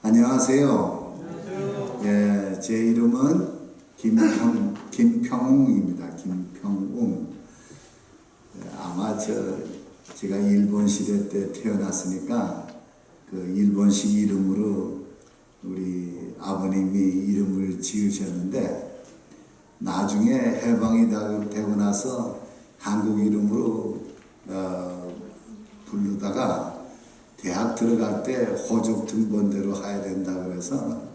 안녕하세요. 예, 제 이름은 김평웅입니다. 김평웅. 예, 아마 제가 일본 시대 때 태어났으니까 그 일본식 이름으로 우리 아버님이 이름을 지으셨는데 나중에 해방이 되고 나서 한국 이름으로 부르다가 대학 들어갈 때 호적 등본대로 해야 된다 그래서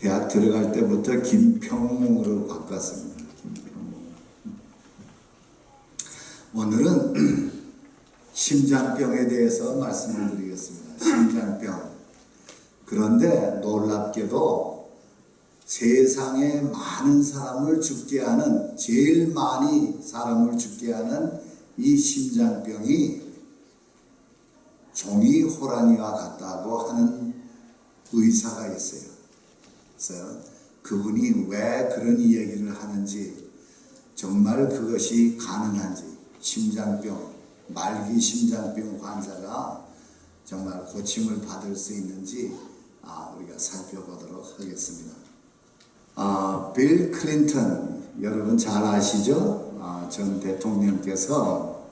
대학 들어갈 때부터 김평웅으로 바꿨습니다. 김평웅. 오늘은 심장병에 대해서 말씀을 드리겠습니다. 심장병. 그런데 놀랍게도 세상에 많은 사람을 죽게 하는, 제일 많이 사람을 죽게 하는 이 심장병이 종이 호랑이와 같다고 하는 의사가 있어요. 그래서 그분이 왜 그런 이야기를 하는지, 정말 그것이 가능한지, 심장병, 말기 심장병 환자가 정말 고침을 받을 수 있는지 우리가 살펴보도록 하겠습니다. 빌 클린턴, 여러분 잘 아시죠? 전 대통령께서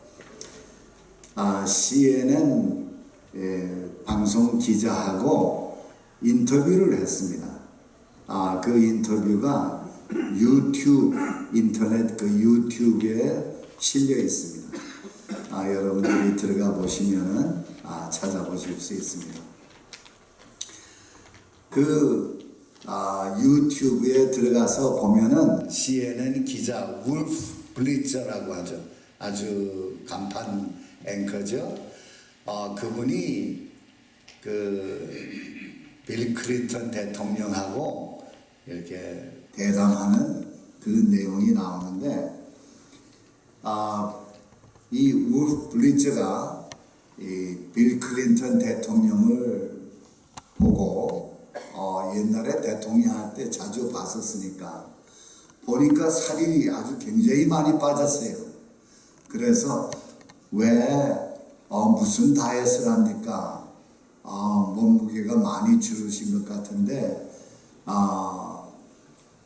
CNN 방송 기자하고 인터뷰를 했습니다. 그 인터뷰가 인터넷 그 유튜브에 실려 있습니다. 여러분들이 들어가 보시면은 찾아보실 수 있습니다. 그 유튜브에 들어가서 보면은 CNN 기자 울프 블리처라고 하죠. 아주 간판 앵커죠. 그분이 빌 클린턴 대통령하고 이렇게 대담하는 그 내용이 나오는데, 이 울프 블리처가 빌 클린턴 대통령을 보고 옛날에 대통령 할 때 자주 봤었으니까 보니까 살이 아주 굉장히 많이 빠졌어요. 그래서 왜 무슨 다이어트를 합니까? 몸무게가 많이 줄으신 것 같은데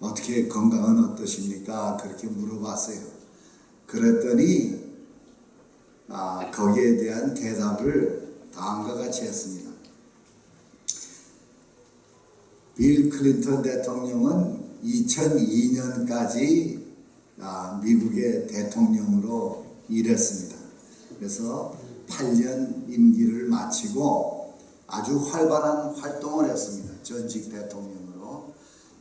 어떻게 건강은 어떠십니까? 그렇게 물어봤어요. 그랬더니 거기에 대한 대답을 다음과 같이 했습니다. 빌 클린턴 대통령은 2002년까지 미국의 대통령으로 일했습니다. 그래서 8년 임기를 마치고 아주 활발한 활동을 했습니다. 전직 대통령으로.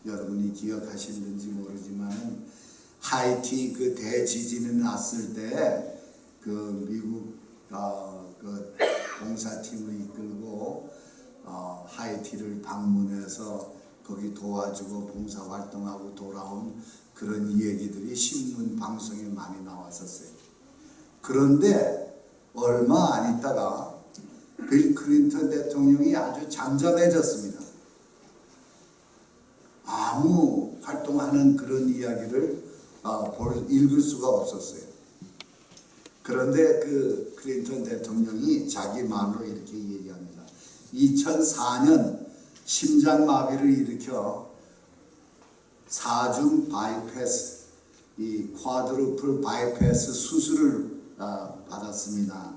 여러분이 기억하시는지 모르지만 하이티 그 대지진이 났을 때 그 미국 그 봉사팀을 이끌고 하이티를 방문해서 거기 도와주고 봉사활동하고 돌아온 그런 얘기들이 신문 방송에 많이 나왔었어요. 그런데 얼마 안 있다가 빌 클린턴 대통령이 아주 잠잠해졌습니다. 아무 활동하는 그런 이야기를 읽을 수가 없었어요. 그런데 그 클린턴 대통령이 자기 말로 이렇게 얘기합니다. 2004년 심장마비를 일으켜 4중 바이패스, 이 쿼드루플 바이패스 수술을 받았습니다.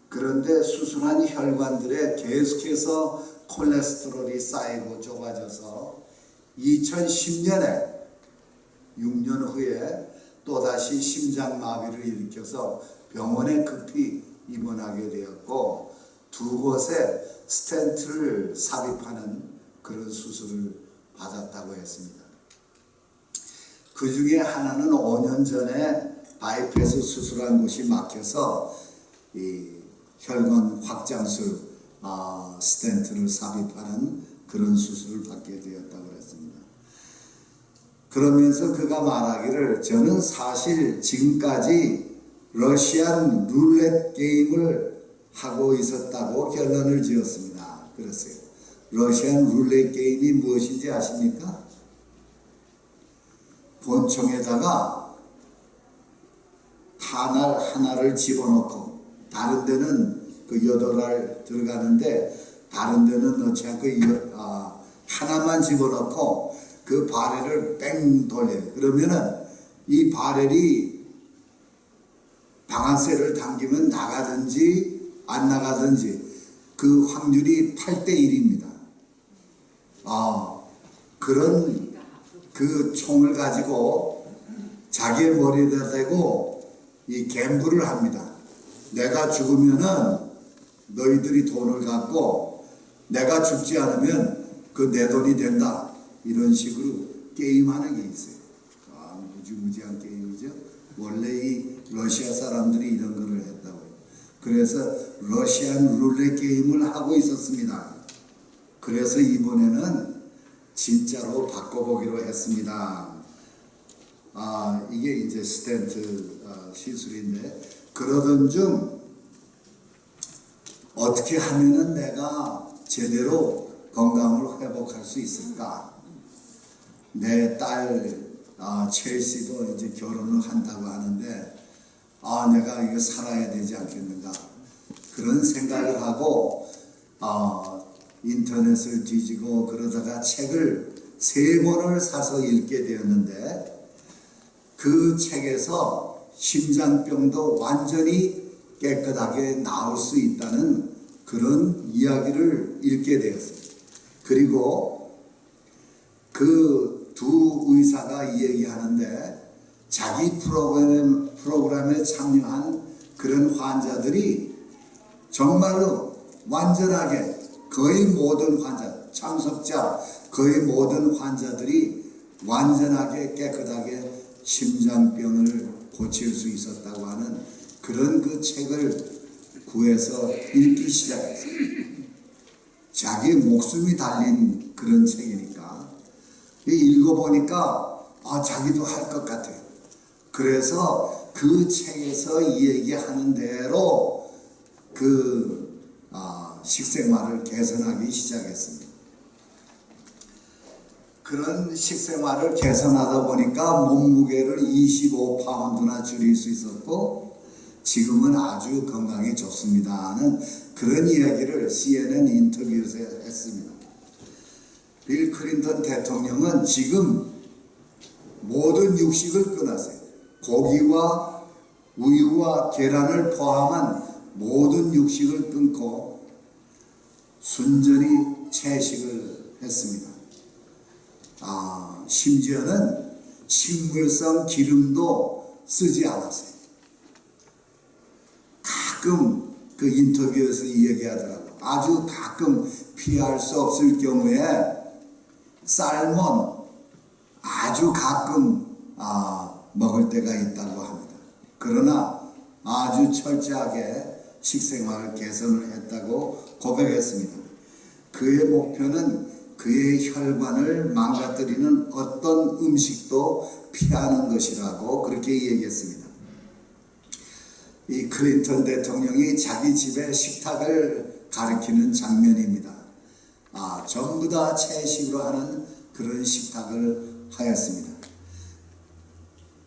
그런데 수술한 혈관들에 계속해서 콜레스테롤이 쌓이고 좁아져서 2010년에 6년 후에 또다시 심장마비를 일으켜서 병원에 급히 입원하게 되었고 두 곳에 스텐트를 삽입하는 그런 수술을 받았다고 했습니다. 그 중에 하나는 5년 전에 바이패스 수술한 곳이 막혀서 이 혈관 확장술 스텐트를 삽입하는 그런 수술을 받게 되었다고 했습니다. 그러면서 그가 말하기를, 저는 사실 지금까지 러시안 룰렛 게임을 하고 있었다고 결론을 지었습니다. 그랬어요. 러시안 룰렛 게임이 무엇인지 아십니까? 권총에다가 하나를 집어넣고 다른 데는 그 8알 들어가는데 다른 데는 넣지 않고 하나만 집어넣고 그 바렐을 뺑 돌려요. 그러면은 이 바렐이 방아쇠를 당기면 나가든지 안 나가든지 그 확률이 8대 1입니다. 그런 그 총을 가지고 자기의 머리에다 대고 이 갬블을 합니다. 내가 죽으면은 너희들이 돈을 갖고 내가 죽지 않으면 그 내 돈이 된다. 이런 식으로 게임하는 게 있어요. 무지무지한 게임이죠. 원래 이 러시아 사람들이 이런 거를 했다고요. 그래서 러시안 룰렛 게임을 하고 있었습니다. 그래서 이번에는 진짜로 바꿔보기로 했습니다. 이게 이제 스탠트 시술인데, 그러던 중 어떻게 하면은 내가 제대로 건강을 회복할 수 있을까? 내 딸 첼시도 이제 결혼을 한다고 하는데 내가 이거 살아야 되지 않겠는가? 그런 생각을 하고 인터넷을 뒤지고 그러다가 책을 3권을 사서 읽게 되었는데, 그 책에서 심장병도 완전히 깨끗하게 나을 수 있다는 그런 이야기를 읽게 되었어요. 그리고 그 두 의사가 이야기하는데 자기 프로그램에 참여한 그런 환자들이 정말로 완전하게 거의 모든 환자, 참석자 거의 모든 환자들이 완전하게 깨끗하게 심장병을 고칠 수 있었다고 하는 그런 그 책을 구해서 읽기 시작했어요. 자기 목숨이 달린 그런 책이니까 읽어보니까 자기도 할 것 같아요. 그래서 그 책에서 얘기하는 대로 그 식생활을 개선하기 시작했습니다. 그런 식생활을 개선하다 보니까 몸무게를 25파운드나 줄일 수 있었고 지금은 아주 건강이 좋습니다는 그런 이야기를 CNN 인터뷰에서 했습니다. 빌 클린턴 대통령은 지금 모든 육식을 끊었어요. 고기와 우유와 계란을 포함한 모든 육식을 끊고 순전히 채식을 했습니다. 심지어는 식물성 기름도 쓰지 않았어요. 가끔 그 인터뷰에서 이야기하더라고요. 아주 가끔 피할 수 없을 경우에 살몬 아주 가끔 먹을 때가 있다고 합니다. 그러나 아주 철저하게 식생활 개선을 했다고 고백했습니다. 그의 목표는 그의 혈관을 망가뜨리는 어떤 음식도 피하는 것이라고 그렇게 얘기했습니다. 이 클린턴 대통령이 자기 집에 식탁을 가리키는 장면입니다. 전부 다 채식으로 하는 그런 식탁을 하였습니다.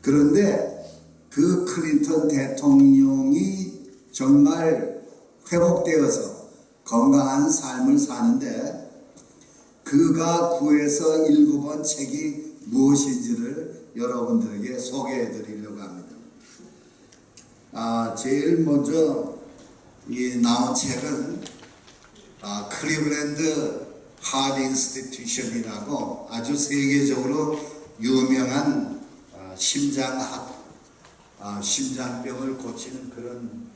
그런데 그 클린턴 대통령이 정말 회복되어서 건강한 삶을 사는데 그가 구해서 읽어본 책이 무엇인지를 여러분들에게 소개해 드리려고 합니다. 제일 먼저 나온 책은 클리블랜드 하드 인스티튜션이라고 아주 세계적으로 유명한 심장병을 고치는 그런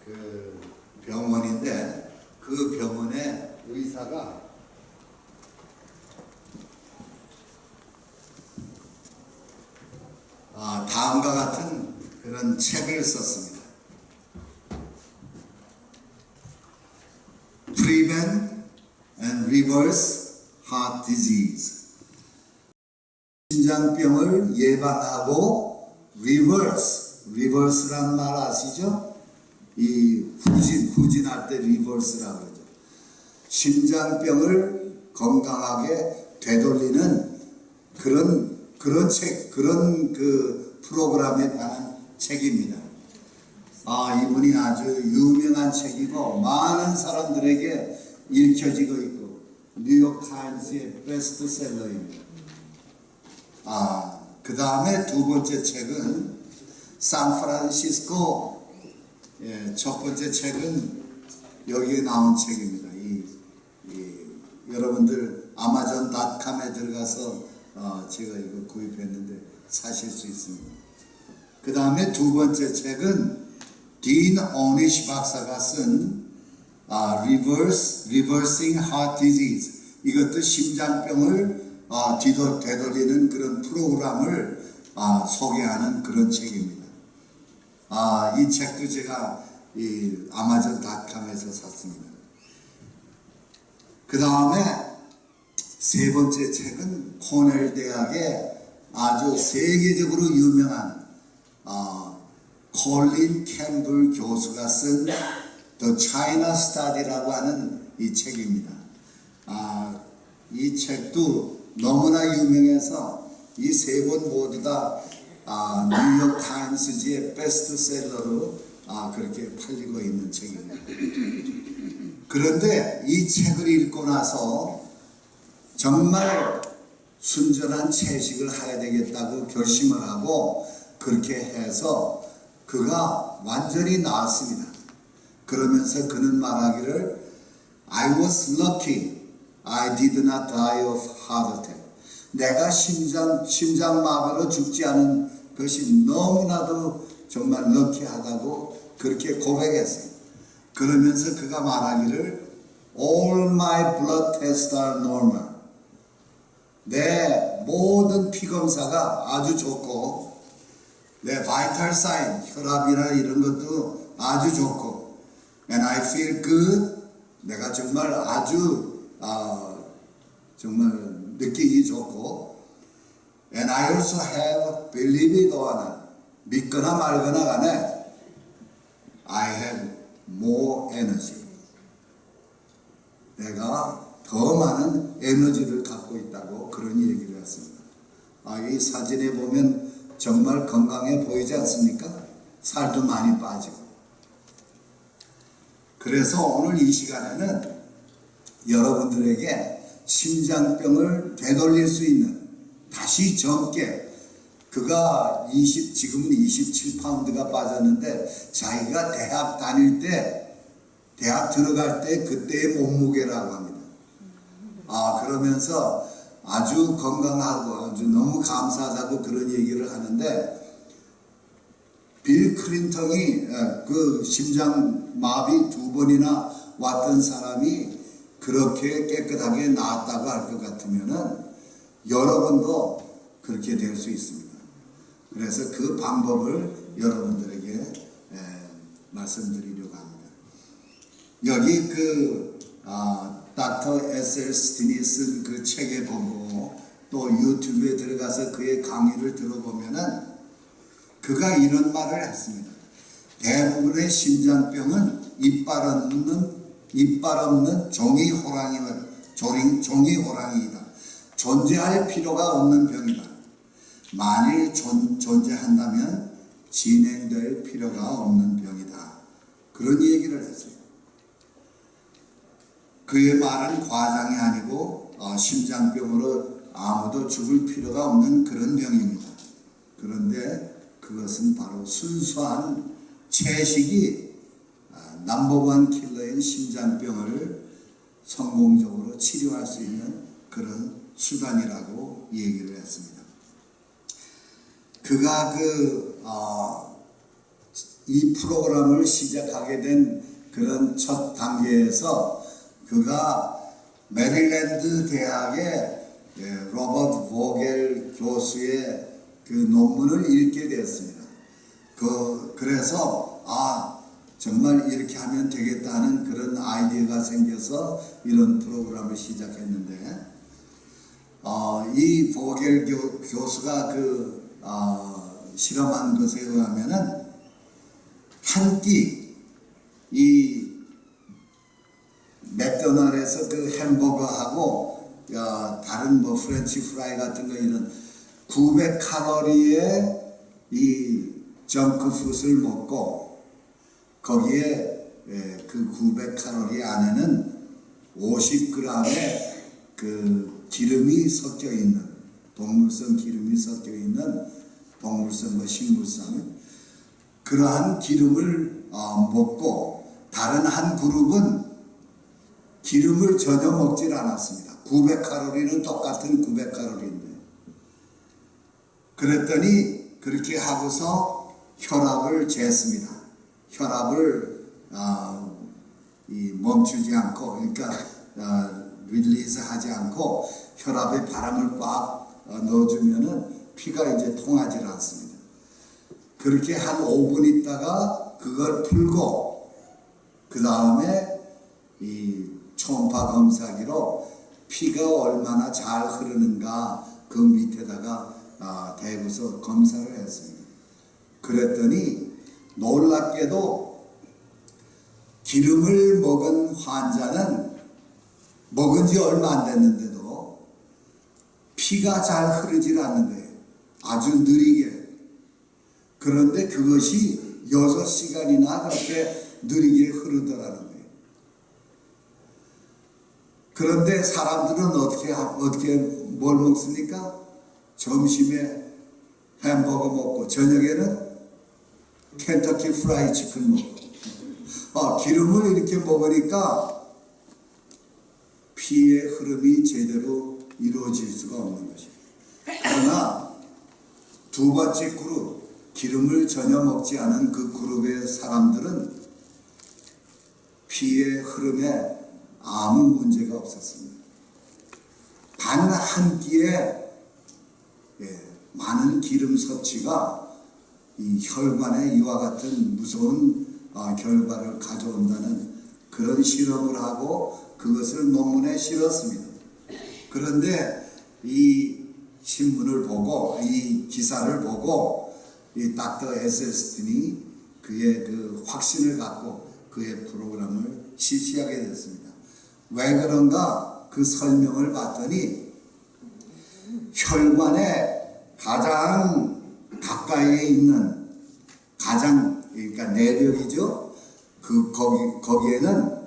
그 병원인데, 그 병원의 의사가 다음과 같은 그런 책을 썼습니다. Prevent and Reverse Heart Disease. 심장병을 예방하고 reverse란 말 아시죠? 이 후진할 때 reverse라고 그러죠. 심장병을 건강하게 되돌리는 그런 책, 그런 그 프로그램에 관한 책입니다. 이분이 아주 유명한 책이고 많은 사람들에게 읽혀지고 있고 뉴욕 타임스의 베스트셀러입니다. 그 다음에 두 번째 책은 샌프란시스코. 첫 번째 책은 여기에 나온 책입니다. 여러분들 아마존.com에 들어가서 제가 이거 구입했는데 사실 수 있습니다. 그 다음에 두 번째 책은 딘 오니시 박사가 쓴 Reversing Heart Disease. 이것도 심장병을 되돌리는 그런 프로그램을 소개하는 그런 책입니다. 이 책도 제가 이 아마존.com에서 샀습니다. 그 다음에 세 번째 책은 코넬 대학의 아주 세계적으로 유명한 콜린 캠블 교수가 쓴 The China Study라고 하는 이 책입니다. 이 책도 너무나 유명해서 이 세 권 모두 다 뉴욕 타임스지의 베스트셀러로 그렇게 팔리고 있는 책입니다. 그런데 이 책을 읽고 나서 정말 순전한 채식을 해야 되겠다고 결심을 하고 그렇게 해서 그가 완전히 나았습니다. 그러면서 그는 말하기를 I was lucky. I did not die of heart attack. 내가 심장마비로 죽지 않은 것이 너무나도 정말 럭키하다고 그렇게 고백했어요. 그러면서 그가 말하기를 All my blood tests are normal. 내 모든 피검사가 아주 좋고 내 vital sign, 혈압이나 이런 것도 아주 좋고 and I feel good. 내가 정말 아주 정말 느끼기 좋고 and I also have believe it or not. 믿거나 말거나 간에 I have more energy. 내가 더 많은 에너지를 갖고 있다고 그런 얘기를 했습니다. 이 사진에 보면 정말 건강해 보이지 않습니까? 살도 많이 빠지고. 그래서 오늘 이 시간에는 여러분들에게 심장병을 되돌릴 수 있는 다시 젊게 그가 지금은 27파운드가 빠졌는데 자기가 대학 다닐 때 대학 들어갈 때 그때의 몸무게라고 합니다. 그러면서 아주 건강하고 아주 너무 감사하다고 그런 얘기를 하는데 빌 클린턴이 그 심장마비 2번이나 왔던 사람이 그렇게 깨끗하게 나았다고 할 것 같으면은 여러분도 그렇게 될 수 있습니다. 그래서 그 방법을 여러분들에게 말씀드리려고 합니다. 여기 닥터 S.L. 스틴이 쓴 그 책에 보고 또 유튜브에 들어가서 그의 강의를 들어보면은 그가 이런 말을 했습니다. 대부분의 심장병은 이빨 없는 종이 호랑이이다. 존재할 필요가 없는 병이다. 만일 존재한다면 진행될 필요가 없는 병이다. 그런 얘기를 했어요. 그의 말은 과장이 아니고 심장병으로 아무도 죽을 필요가 없는 그런 병입니다. 그런데 그것은 바로 순수한 채식이 넘버원 킬러인 심장병을 성공적으로 치료할 수 있는 그런 수단이라고 얘기를 했습니다. 그가 이 프로그램을 시작하게 된 그런 첫 단계에서 그가 메릴랜드 대학의 로버트 보겔 교수의 그 논문을 읽게 되었습니다. 그래서 정말 이렇게 하면 되겠다는 그런 아이디어가 생겨서 이런 프로그램을 시작했는데 이 보겔 교수가 실험한 것에 의하면은 한 끼 이 맥도날드에서 그 햄버거하고 다른 프렌치 프라이 같은 거 이런 900칼로리의 이 정크푸드를 먹고 거기에 그 900칼로리 안에는 50g의 그 기름이 섞여 있는, 동물성 기름이 섞여 있는 동물성과 식물성, 그러한 기름을 먹고, 다른 한 그룹은 기름을 전혀 먹질 않았습니다. 900칼로리는 똑같은 900칼로리인데. 그랬더니 그렇게 하고서 혈압을 쟀습니다. 혈압을 멈추지 않고, 그러니까 릴리즈 하지 않고 혈압에 바람을 꽉 넣어주면은 피가 이제 통하지 않습니다. 그렇게 한 5분 있다가 그걸 풀고, 그 다음에 이 초음파 검사기로 피가 얼마나 잘 흐르는가 그 밑에다가 대고서 검사를 했습니다. 그랬더니 놀랍게도 기름을 먹은 환자는 먹은 지 얼마 안 됐는데도 피가 잘 흐르질 않는 거예요. 아주 느리게. 그런데 그것이 6시간이나 그렇게 느리게 흐르더라는 거예요. 그런데 사람들은 어떻게 뭘 먹습니까? 점심에 햄버거 먹고 저녁에는 켄터키 프라이 치킨 먹고, 기름을 이렇게 먹으니까 피의 흐름이 제대로 이루어질 수가 없는 것이에요. 그러나 두 번째 그룹, 기름을 전혀 먹지 않은 그 그룹의 사람들은 피의 흐름에 아무 문제가 없었습니다. 단 한 끼에 많은 기름 섭취가 이 혈관에 이와 같은 무서운 결과를 가져온다는 그런 실험을 하고 그것을 논문에 실었습니다. 그런데 이 신문을 보고, 이 기사를 보고, 이 닥터 에셀스틴이 그의 그 확신을 갖고 그의 프로그램을 실시하게 됐습니다. 왜 그런가? 그 설명을 봤더니 혈관에 가장 가까이에 있는, 그러니까 내벽이죠. 거기에는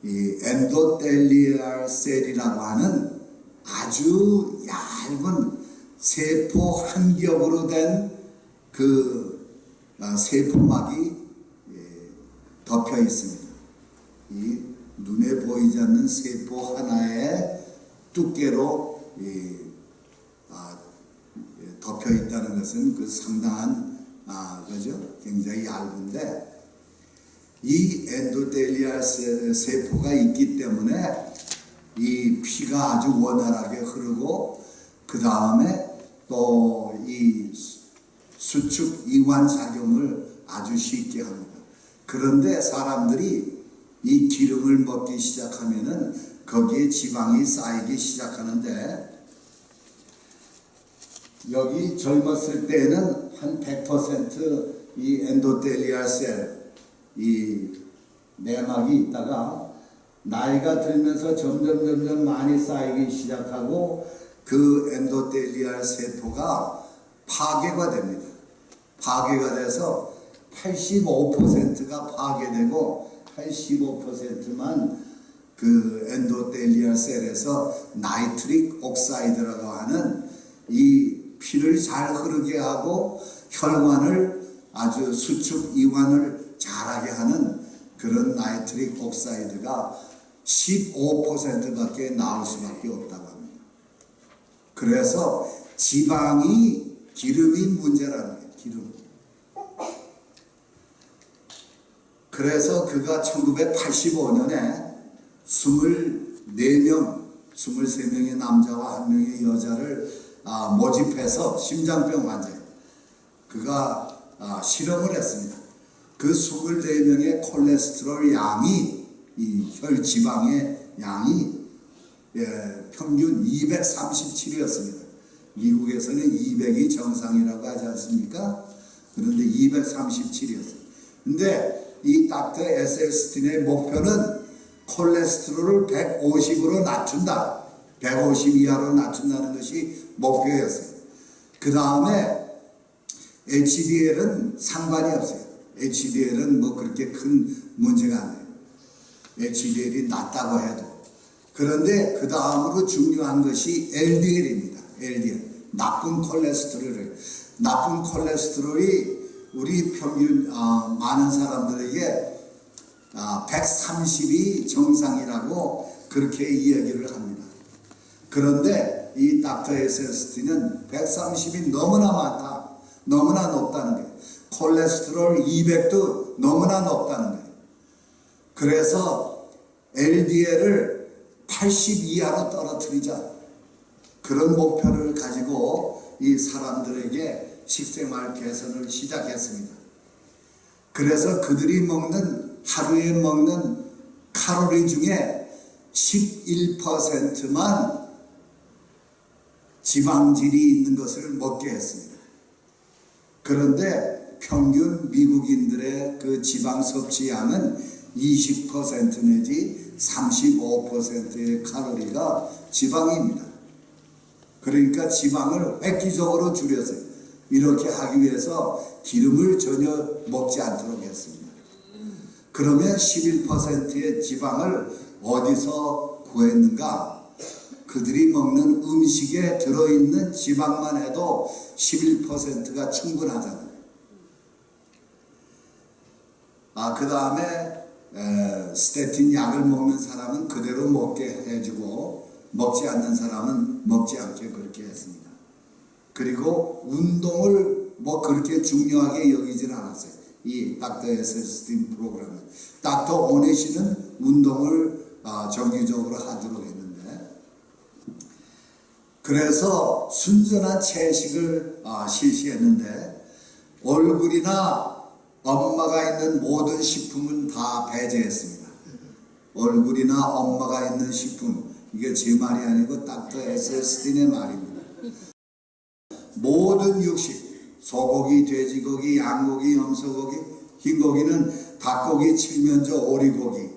이 엔도텔리알 셀이라고 하는 아주 얇은 세포 한 겹으로 된 그 세포막이 덮여 있습니다. 이 눈에 보이지 않는 세포 하나의 두께로 덮여 있다는 것은 그 상당한 그죠? 굉장히 얇은데, 이 엔도텔리알 세포가 있기 때문에 이 피가 아주 원활하게 흐르고, 그 다음에 또 이 수축 이완 작용을 아주 쉽게 합니다. 그런데 사람들이 이 기름을 먹기 시작하면은 거기에 지방이 쌓이기 시작하는데, 여기 젊었을 때는 한 100% 이 엔도텔리알 셀, 이 내막이 있다가 나이가 들면서 점점 많이 쌓이기 시작하고 그 엔도텔리알 세포가 파괴가 됩니다. 파괴가 돼서 85%가 파괴되고 85%만 그 엔도텔리알 셀에서 나이트릭 옥사이드라고 하는 이 피를 잘 흐르게 하고 혈관을 아주 수축 이완을 잘하게 하는 그런 나이트릭 옥사이드가 15%밖에 나올 수밖에 없다고 합니다. 그래서 기름이 문제라는 거예요. 기름. 그래서 그가 1985년에 23명의 남자와 1명의 여자를 모집해서 심장병 환자, 그가 실험을 했습니다. 그 24명의 콜레스테롤 양이, 이 혈지방의 양이 평균 237이었습니다. 미국에서는 200이 정상이라고 하지 않습니까? 그런데 237이었어요. 근데 이 닥터 에셀스틴의 목표는 콜레스테롤을 150으로 낮춘다. 150 이하로 낮춘다는 것이 목표였어요. 그 다음에 HDL은 상관이 없어요. HDL은 뭐 그렇게 큰 문제가 안 돼요. HDL이 낮다고 해도. 그런데 그 다음으로 중요한 것이 LDL입니다. LDL. 나쁜 콜레스테롤을. 나쁜 콜레스테롤이 우리 평균 많은 사람들에게 130이 정상이라고 그렇게 이야기를 합니다. 그런데 이 닥터 SST는 130이 너무나 많다. 너무나 높다는 거예요. 콜레스테롤 200도 너무나 높다는 거예요. 그래서 LDL을 80 이하로 떨어뜨리자. 그런 목표를 가지고 이 사람들에게 식생활 개선을 시작했습니다. 그래서 그들이 하루에 먹는 칼로리 중에 11%만 지방질이 있는 것을 먹게 했습니다. 그런데 평균 미국인들의 그 지방 섭취량은 20% 내지 35%의 칼로리가 지방입니다. 그러니까 지방을 획기적으로 줄였어요. 이렇게 하기 위해서 기름을 전혀 먹지 않도록 했습니다. 그러면 11%의 지방을 어디서 구했는가? 그들이 먹는 음식에 들어있는 지방만 해도 11%가 충분하잖아요. 그 다음에 스테틴 약을 먹는 사람은 그대로 먹게 해주고 먹지 않는 사람은 먹지 않게 그렇게 했습니다. 그리고 운동을 그렇게 중요하게 여기지는 않았어요. 이 닥터 SST 프로그램은. 닥터 오네시는 운동을 정기적으로 하도록 했는데, 그래서 순전한 채식을 실시했는데 얼굴이나 엄마가 있는 모든 식품은 다 배제했습니다. 얼굴이나 엄마가 있는 식품, 이게 제 말이 아니고 닥터 SST의 말입니다. 모든 육식, 소고기, 돼지고기, 양고기, 염소고기, 흰고기는 닭고기, 칠면조, 오리고기,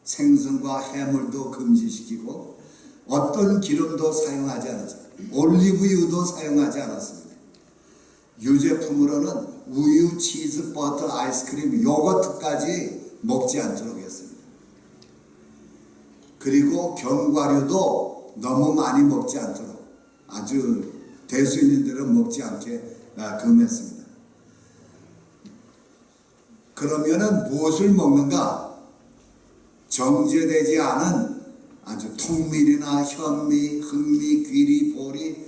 생선과 해물도 금지시키고 어떤 기름도 사용하지 않았습니다. 올리브유도 사용하지 않았습니다. 유제품으로는 우유, 치즈, 버터, 아이스크림, 요거트까지 먹지 않도록 했습니다. 그리고 견과류도 너무 많이 먹지 않도록 아주 될 수 있는 대로 먹지 않게 금했습니다. 그러면은 무엇을 먹는가? 정제되지 않은 아주 통밀이나 현미, 흑미, 귀리, 보리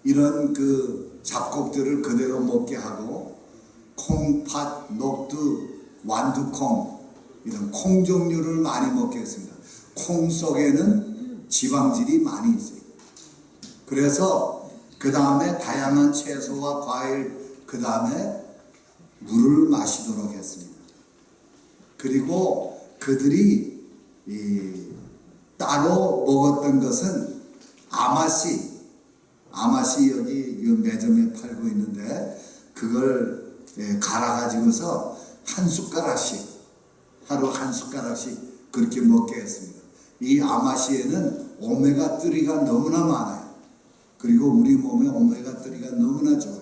이런 그 잡곡들을 그대로 먹게 하고 콩팥, 녹두, 완두콩 이런 콩 종류를 많이 먹게 했습니다. 콩 속에는 지방질이 많이 있어요. 그래서 그 다음에 다양한 채소와 과일, 그 다음에 물을 마시도록 했습니다. 그리고 그들이 따로 먹었던 것은 아마씨 여기 매점에 팔고 있는데 그걸 갈아가지고서 한 숟가락씩, 하루 한 숟가락씩 그렇게 먹게 했습니다. 이 아마씨에는 오메가3가 너무나 많아요. 그리고 우리 몸에 오메가3가 너무나 좋아요.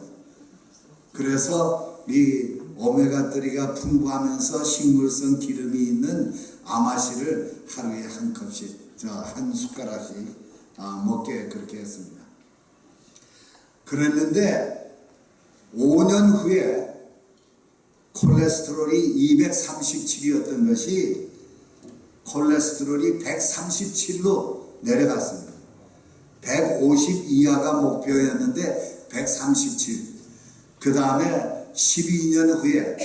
그래서 이 오메가3가 풍부하면서 식물성 기름이 있는 아마씨를 하루에 한 컵씩, 한 숟가락씩 먹게 그렇게 했습니다. 그랬는데 5년 후에 콜레스테롤이 237이었던 것이 콜레스테롤이 137로 내려갔습니다. 150 이하가 목표였는데 137. 그 다음에 12년 후에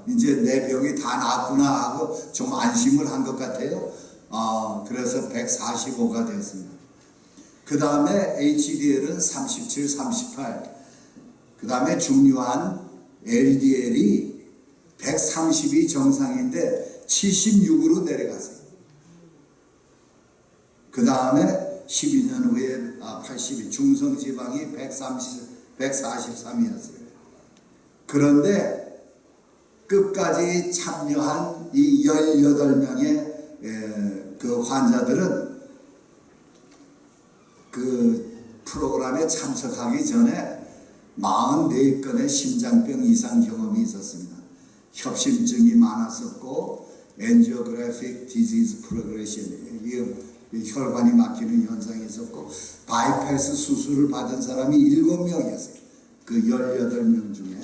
이제 내 병이 다 나았구나 하고 좀 안심을 한 것 같아요. 그래서 145가 됐습니다. 그 다음에 HDL은 37, 38. 그 다음에 중요한 LDL이 130이 정상인데 76으로 내려갔어요. 그 다음에 12년 후에 82, 중성지방이 143이었어요. 그런데 끝까지 참여한 이 18명의 그 환자들은 그 프로그램에 참석하기 전에 44건의 심장병 이상 경험이 있었습니다. 협심증이 많았었고 angiographic disease progression, 이 혈관이 막히는 현상이 있었고 바이패스 수술을 받은 사람이 7명이었어요. 그 18명 중에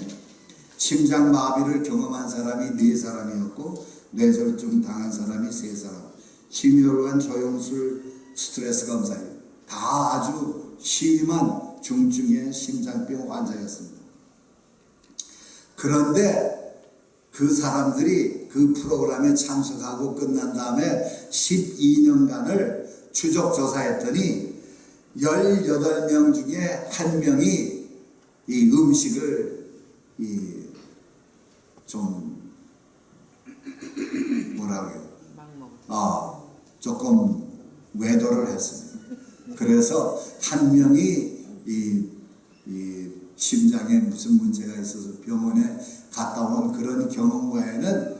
심장마비를 경험한 사람이 4사람이었고 뇌졸중 당한 사람이 3사람, 심혈관 조영술 스트레스 검사예요. 다 아주 심한 중증의 심장병 환자였습니다. 그런데 그 사람들이 그 프로그램에 참석하고 끝난 다음에 12년간을 추적 조사했더니 18명 중에 1명이 이 음식을 좀 뭐라 그래요? 조금 외도를 했습니다. 그래서 1명이 이 심장에 무슨 문제가 있어서 병원에 갔다 온 그런 경험 외에는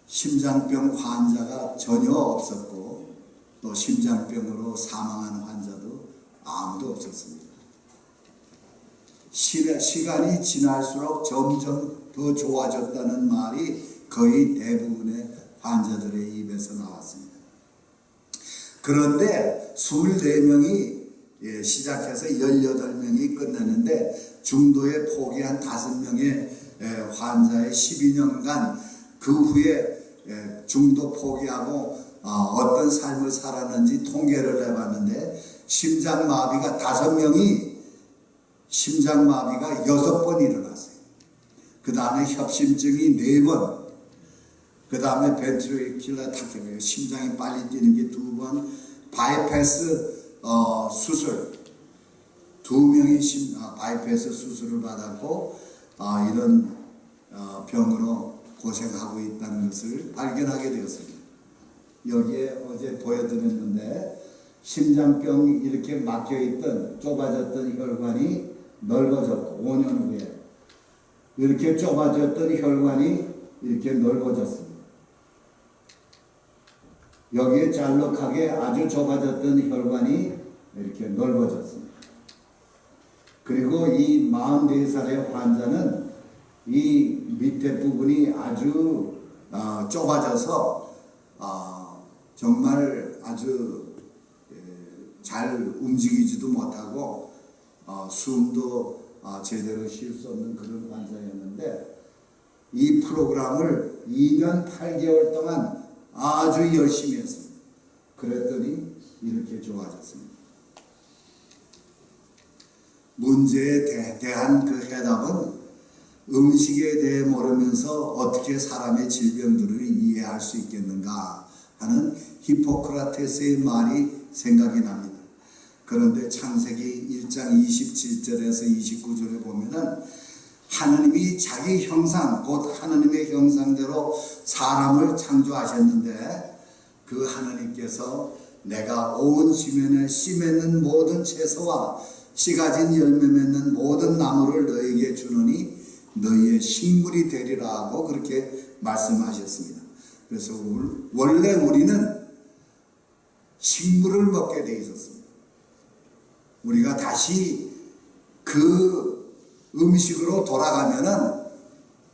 심장병 환자가 전혀 없었고 또 심장병으로 사망하는 환자도 아무도 없었습니다. 시간이 지날수록 점점 더 좋아졌다는 말이 거의 대부분의 환자들의 입에서 나왔습니다. 그런데 24명이 시작해서 18명이 끝났는데 중도에 포기한 5명의 환자의 12년간 그 후에 중도 포기하고 어떤 삶을 살았는지 통계를 내봤는데 심장마비가 5명이 심장마비가 6번 일어났어요. 그 다음에 협심증이 4번, 그 다음에 벤트리큘러 타켓, 심장이 빨리 뛰는 게 2번, 바이패스 수술, 2명이 바이패스 수술을 받았고 이런 병으로 고생하고 있다는 것을 발견하게 되었습니다. 여기에 어제 보여드렸는데 심장병이 이렇게 막혀있던 좁아졌던 혈관이 넓어졌고 5년 후에 이렇게 좁아졌던 혈관이 이렇게 넓어졌습니다. 여기에 잘록하게 아주 좁아졌던 혈관이 이렇게 넓어졌습니다. 그리고 이 44살의 환자는 이 밑에 부분이 아주 좁아져서 정말 아주 잘 움직이지도 못하고 숨도 제대로 쉴 수 없는 그런 환자였는데 이 프로그램을 2년 8개월 동안 아주 열심히 했습니다. 그랬더니 이렇게 좋아졌습니다. 문제에 대한 그 해답은 음식에 대해 모르면서 어떻게 사람의 질병들을 이해할 수 있겠는가 하는 히포크라테스의 말이 생각이 납니다. 그런데 창세기 1장 27절에서 29절에 보면은 하느님이 자기 형상, 곧 하느님의 형상대로 사람을 창조하셨는데 그 하느님께서 내가 온 지면에 씨 맺는 모든 채소와 씨 가진 열매 맺는 모든 나무를 너에게 주노니 너희의 식물이 되리라 하고 그렇게 말씀하셨습니다. 그래서 원래 우리는 식물을 먹게 돼 있었습니다. 우리가 다시 그 음식으로 돌아가면은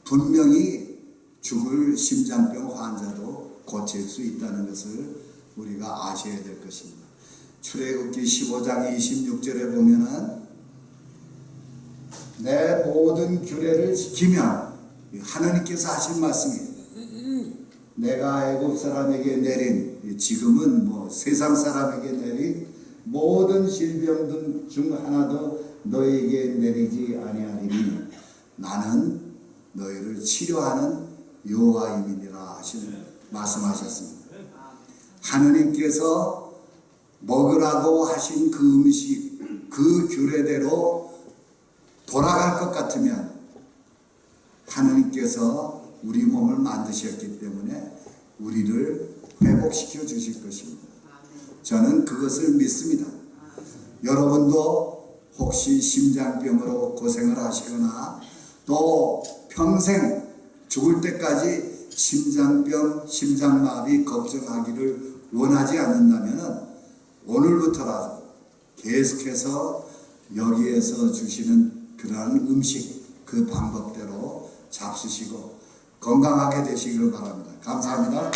분명히 죽을 심장병 환자도 고칠 수 있다는 것을 우리가 아셔야 될 것입니다. 출애굽기 15장 26절에 보면은 내 모든 규례를 지키면 하나님께서 하신 말씀이에요. 내가 애굽 사람에게 내린, 지금은 뭐 세상 사람에게 내린 모든 질병 중 하나도 너에게 내리지 아니하리니 나는 너희를 치료하는 여호와임이니라 하시는 말씀하셨습니다. 하느님께서 먹으라고 하신 그 음식, 그 규례대로 돌아갈 것 같으면 하느님께서 우리 몸을 만드셨기 때문에 우리를 회복시켜 주실 것입니다. 저는 그것을 믿습니다. 여러분도 혹시 심장병으로 고생을 하시거나 또 평생 죽을 때까지 심장병, 심장마비 걱정하기를 원하지 않는다면 오늘부터라도 계속해서 여기에서 주시는 그러한 음식 그 방법대로 잡수시고 건강하게 되시기를 바랍니다. 감사합니다.